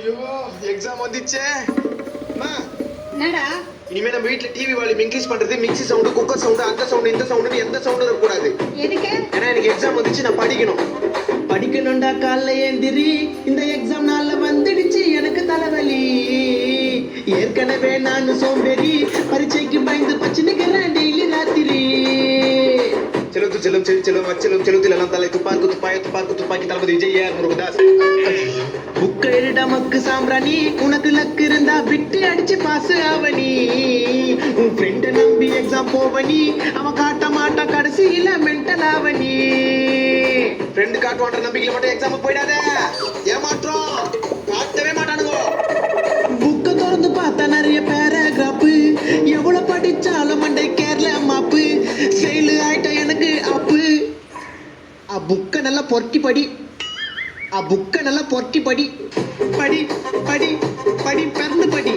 ஐயோ எக்ஸாம் வந்துச்சே. அம்மா என்னடா இனிமே நம்ம வீட்ல டிவி வால்யூம் இன்க்ரீஸ் பண்றது மிக்ஸி சவுண்ட், குக்கர் சவுண்ட், அந்த சவுண்ட், இந்த சவுண்ட் எந்த சவுண்டும் இருக்க கூடாது. எதுக்கு? ஏன்னா எனக்கு எக்ஸாம் வந்துச்சு, நான் படிக்கணும். படிக்கணும்டா காலைல ஏந்திரி, இந்த எக்ஸாம் நாள்ல வந்துடுச்சு எனக்கு தலைவலி. ஏற்கனவே நான் சோம்பேறி, பரீட்சைக்கு பயந்து பச்சுனுக்கிறேன் டெய்லி ராத்திரி. செலுத்து செல்லும் செல் செல்லும் அச்செல்லும் செலுத்தில் எல்லாம் தலை துப்பாக்கு துப்பாக்கி தளபதி விஜய் ஆர் முருகதாஸ். புக்க எழுட மக்கு சாம்பிராணி, உனக்கு லக்கு இருந்தா விட்டு அடிச்சு பாசு ஆவணி. உன் ஃப்ரெண்ட நம்பி எக்ஸாம் போவனி, அவன் காட்ட மாட்டான் கடைசியில மென்டல் ஆவணி. ஃப்ரெண்டு காட்டுவான்ற நம்பிக்கையில மட்டும் எக்ஸாம் போயிடாத, ஏமாற்றம் காட்டவே மாட்டானுங்க. புக்க திறந்து பார்த்தா நிறைய பேராகிராஃபு, எவ்வளவு படிச்சாலும் மண்டை கேரள மாப்பு. செயலு ஆயிட்ட எனக்கு அப்பு. புக்க நல்லா பொறுக்கி படி, புக்க நல்லா பொறுக்கி படி, படி படி படி பிறந்து படி.